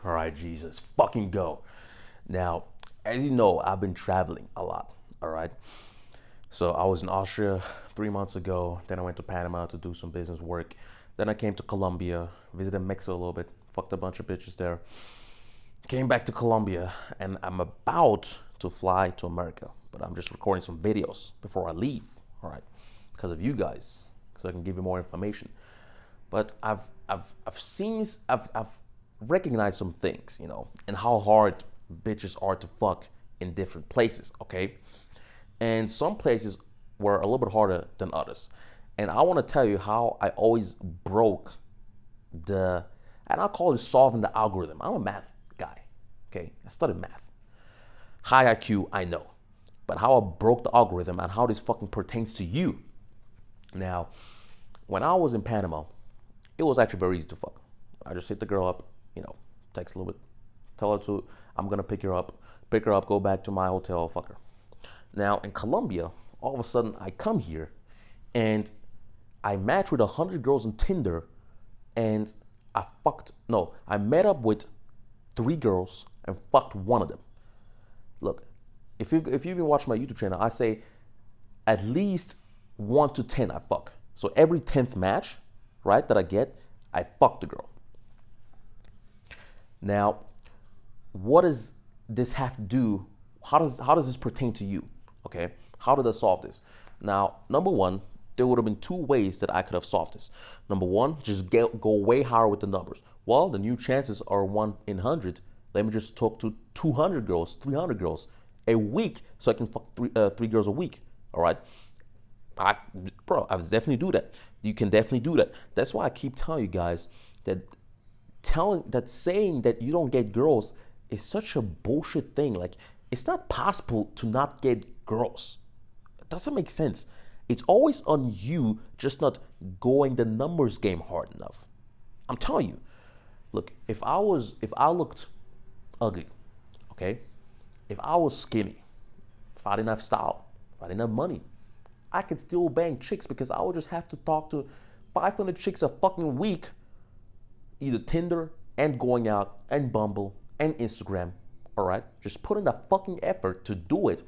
All right, Jesus, fucking go. Now, as you know, I've been traveling a lot. All right. So I was in Austria 3 months ago. Then I went to Panama to do some business work. Then I came to Colombia, visited Mexico a little bit, fucked a bunch of bitches there. Came back to Colombia, and I'm about to fly to America, but I'm just recording some videos before I leave. All right, because of you guys, so I can give you more information. But I've recognized some things, and how hard bitches are to fuck in different places. Okay, and some places were a little bit harder than others. And I want to tell you how I always broke the, and I call it solving the algorithm. I'm a math guy. Okay, I studied math. High IQ, I know, but how I broke the algorithm and how this fucking pertains to you. Now, when I was in Panama, it was actually very easy to fuck. I just hit the girl up, text a little bit, tell her to, I'm gonna pick her up, go back to my hotel, fuck her. Now in Colombia, all of a sudden I come here and I matched with 100 girls on Tinder, and I met up with 3 girls and fucked one of them. Look, if you've been watching my YouTube channel, I say at least 1 to 10 I fuck. So every 10th match, right, that I get, I fuck the girl. Now, what does this have to do? How does this pertain to you? Okay, how did I solve this? Now, number one, there would have been 2 ways that I could have solved this. Number one, just go way higher with the numbers. Well, the new chances are 1 in 100. Let me just talk to 200 girls, 300 girls a week, so I can fuck three girls a week. All right, I definitely do that. You can definitely do that. That's why I keep telling you guys that saying that you don't get girls is such a bullshit thing. Like, it's not possible to not get girls. It doesn't make sense. It's always on you just not going the numbers game hard enough. I'm telling you. Look, if I looked ugly, okay? If I was skinny, if I didn't have style, if I didn't have money, I could still bang chicks because I would just have to talk to 500 chicks a fucking week, either Tinder and going out and Bumble and Instagram, all right? Just put in the fucking effort to do it,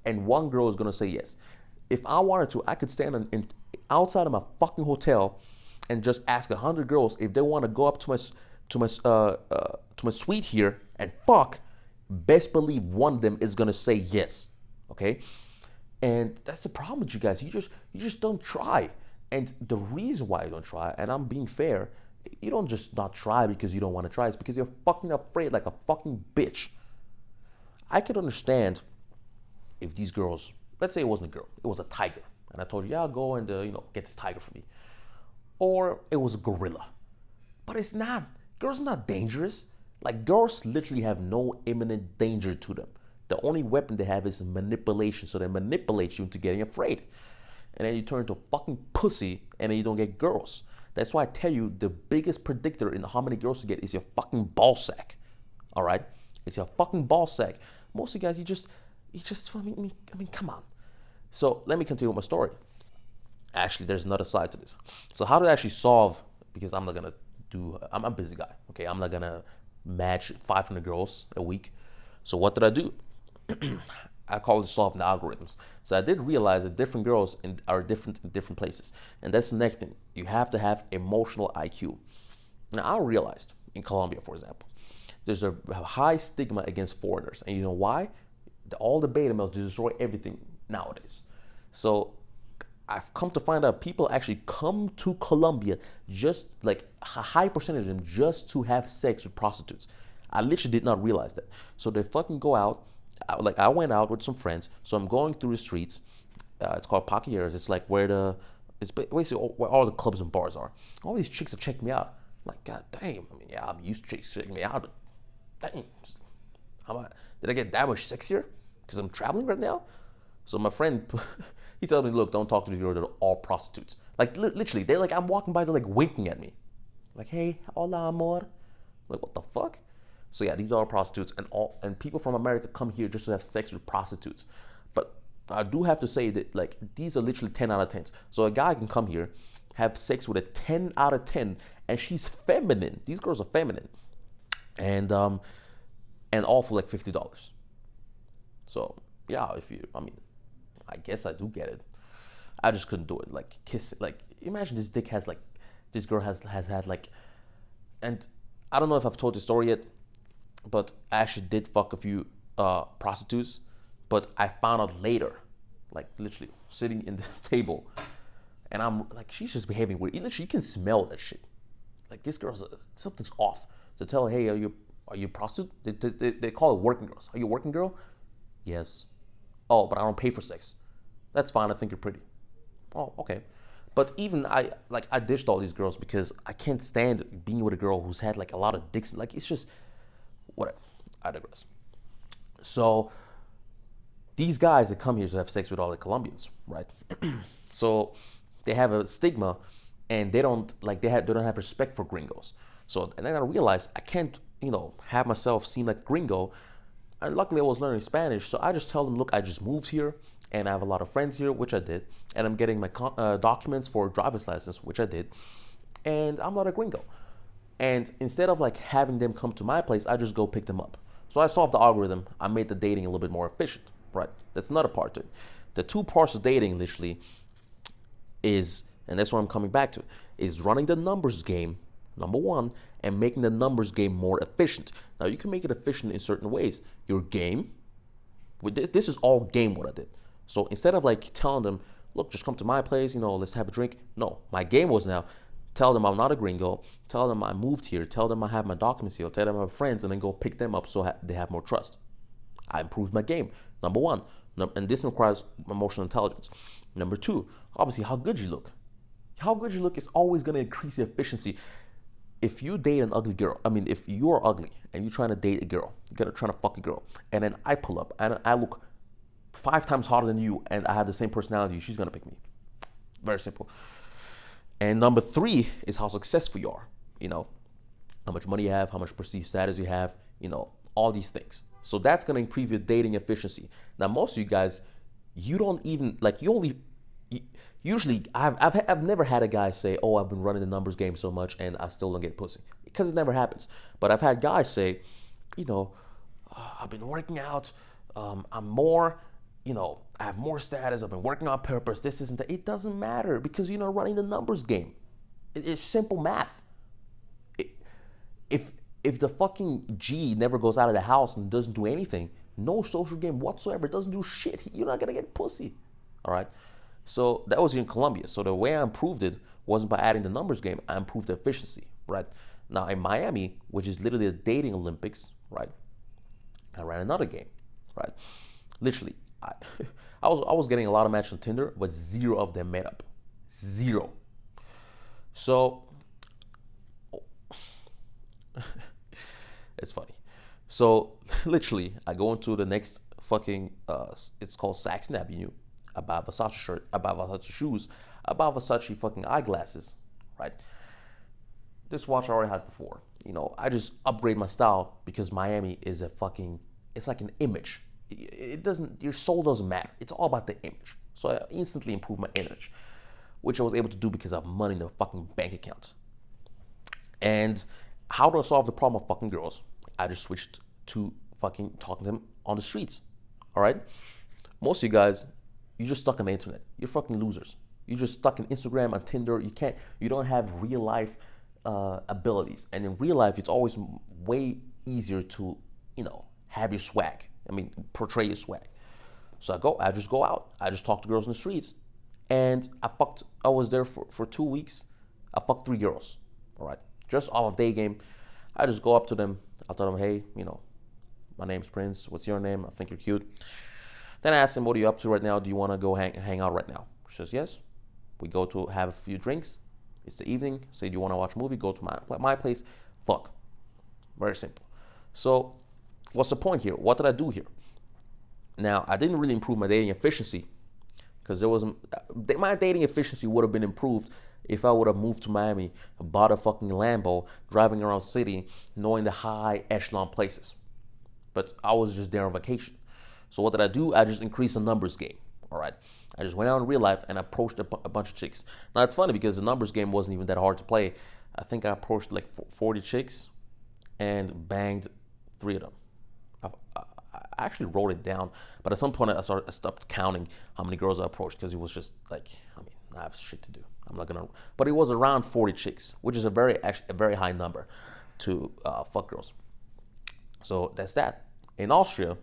and one girl is gonna say yes. If I wanted to, I could stand outside of my fucking hotel and just ask 100 girls if they want to go up to my suite here and fuck. Best believe one of them is gonna say yes, okay? And that's the problem with you guys. You just don't try. And the reason why you don't try, and I'm being fair, you don't just not try because you don't want to try. It's because you're fucking afraid like a fucking bitch. I could understand if these girls, let's say it wasn't a girl, it was a tiger, and I told you, yeah, I'll go and get this tiger for me, or it was a gorilla. But it's not. Girls are not dangerous. Like, girls literally have no imminent danger to them. The only weapon they have is manipulation. So they manipulate you into getting afraid. And then you turn into a fucking pussy, and then you don't get girls. That's why I tell you, the biggest predictor in how many girls you get is your fucking ball sack. All right? It's your fucking ball sack. Most of you guys, I mean, come on. So let me continue with my story. Actually, there's another side to this. So how to actually solve, because I'm a busy guy, okay? I'm not gonna match 500 girls a week. So what did I do? I call it solving the algorithms. So I did realize that different girls are different in different places. And that's the next thing. You have to have emotional IQ. Now, I realized in Colombia, for example, there's a high stigma against foreigners. And you know why? All the beta males destroy everything nowadays. So I've come to find out people actually come to Colombia, just like a high percentage of them, just to have sex with prostitutes. I literally did not realize that. So they fucking go out. I went out with some friends. So I'm going through the streets. It's called Paquilleras. It's like it's basically where all the clubs and bars are. All these chicks are checking me out. I'm like, God damn. I mean, yeah, I'm used to chicks checking me out, but damn. Did I get that much sexier? Because I'm traveling right now? So my friend, he tells me, look, don't talk to these girls. They're all prostitutes. Like, literally, they're like, I'm walking by, they're like winking at me. Like, hey, hola, amor. Like, what the fuck? So yeah, these are prostitutes, and people from America come here just to have sex with prostitutes. But I do have to say that, like, these are literally 10 out of 10s. So a guy can come here, have sex with a 10 out of 10, and she's feminine. These girls are feminine. and all for like $50. So yeah, I mean, I guess I do get it. I just couldn't do it. Like kiss, like imagine this dick has like, this girl has had like, and I don't know if I've told the story yet, but I actually did fuck a few prostitutes, but I found out later, like literally sitting in this table, and I'm like, she's just behaving weird. Literally, you can smell that shit. Like this girl's something's off. So tell her, hey, are you a prostitute? They call it working girls. Are you a working girl? Yes. Oh, but I don't pay for sex. That's fine. I think you're pretty. Oh, okay. But even I ditched all these girls because I can't stand being with a girl who's had like a lot of dicks. Like it's just whatever. I digress. So these guys that come here to have sex with all the Colombians, right? So they have a stigma, and they don't have respect for gringos. So and then I realized I can't have myself seem like a gringo. And luckily I was learning Spanish, so I just tell them, look, I just moved here and I have a lot of friends here, which I did, and I'm getting my documents for driver's license, which I did, and I'm not a gringo. And instead of like having them come to my place, I just go pick them up. So I solved the algorithm. I made the dating a little bit more efficient, right? That's another part to it. The two parts of dating literally is, and that's what I'm coming back to, is running the numbers game, number one, and making the numbers game more efficient. Now you can make it efficient in certain ways. Your game, with this is all game what I did. So instead of like telling them, look, just come to my place, let's have a drink. No, my game was now tell them I'm not a gringo, tell them I moved here, tell them I have my documents here, tell them I have friends, and then go pick them up so they have more trust. I improved my game, number one. And this requires emotional intelligence. Number two, obviously, how good you look. How good you look is always going to increase the efficiency. If you date an ugly girl, if you're ugly and you're trying to date a girl, you're trying to fuck a girl, and then I pull up and I look 5 times hotter than you and I have the same personality, she's going to pick me. Very simple. And number three is how successful you are. How much money you have, how much perceived status you have, all these things. So that's going to improve your dating efficiency. Now, most of you guys, you don't even, usually, I've never had a guy say, oh, I've been running the numbers game so much and I still don't get pussy. Because it never happens. But I've had guys say, I've been working out, I'm more, I have more status, I've been working on purpose, this isn't that. It doesn't matter because you're not running the numbers game. It's simple math. If the fucking G never goes out of the house and doesn't do anything, no social game whatsoever, doesn't do shit, you're not gonna get pussy. All right. So that was here in Colombia. So the way I improved it wasn't by adding the numbers game. I improved the efficiency, right? Now in Miami, which is literally the dating Olympics, right? I ran another game, right? Literally, I was getting a lot of matches on Tinder, but 0 of them met up. 0. So it's funny. So literally, I go into the next fucking, it's called Saxon Avenue. I buy a Versace shirt, I buy Versace shoes, I buy Versace fucking eyeglasses, right? This watch I already had before. I just upgrade my style because Miami is it's like an image. It doesn't, your soul doesn't matter. It's all about the image. So I instantly improved my image, which I was able to do because I have money in the fucking bank account. And how do I solve the problem of fucking girls? I just switched to fucking talking to them on the streets, all right? Most of you guys, you're just stuck on the internet. You're fucking losers. You're just stuck in Instagram, on Tinder. You don't have real life abilities. And in real life, it's always way easier to, have your swag. Portray your swag. So I just go out. I just talk to girls in the streets. And I was there for 2 weeks. I fucked 3 girls, all right? Just off of day game. I just go up to them. I'll tell them, hey, my name's Prince. What's your name? I think you're cute. Then I asked them, what are you up to right now? Do you want to go hang out right now? She says, yes. We go to have a few drinks. It's the evening. Say, do you want to watch a movie? Go to my place. Fuck. Very simple. So what's the point here? What did I do here? Now, I didn't really improve my dating efficiency because my dating efficiency would have been improved if I would have moved to Miami, bought a fucking Lambo, driving around city, knowing the high echelon places. But I was just there on vacation. So what did I do? I just increased the numbers game, all right? I just went out in real life and approached a bunch of chicks. Now, it's funny because the numbers game wasn't even that hard to play. I think I approached like 40 chicks, and banged 3 of them. I actually wrote it down, but at some point I stopped counting how many girls I approached because it was just like, I mean, I have shit to do. I'm not gonna, but it was around 40 chicks, which is a very high number to fuck girls. So that's that. In Austria,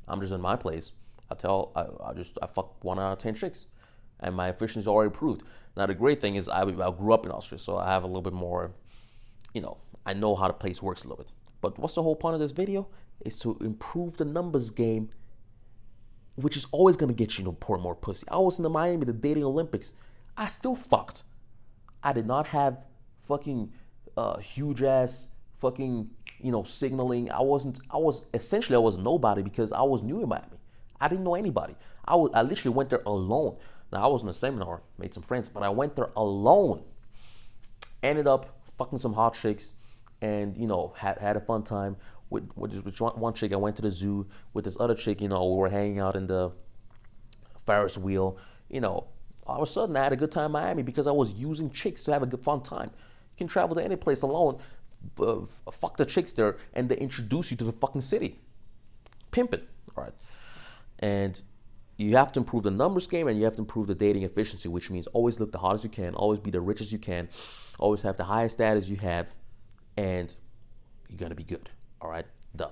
I'm just in my place. I fuck 1 out of 10 chicks, and my efficiency is already improved. Now the great thing is I grew up in Austria, so I have a little bit more, I know how the place works a little bit. But what's the whole point of this video? Is to improve the numbers game, which is always gonna get you more pussy. I was in the Miami, the dating Olympics. I still fucked. I did not have fucking huge ass fucking signaling. I was nobody because I was new in Miami. I didn't know anybody. I literally went there alone. Now I was in a seminar, made some friends, but I went there alone. Ended up fucking some hot chicks, and had a fun time with one chick. I went to the zoo with this other chick. We were hanging out in the Ferris wheel. All of a sudden I had a good time in Miami because I was using chicks to have a good fun time. You can travel to any place alone, fuck the chicks there, and they introduce you to the fucking city. Pimp it, all right? And you have to improve the numbers game, and you have to improve the dating efficiency, which means always look the hottest you can, always be the richest you can, always have the highest status you have, and you're gonna be good, all right? Done.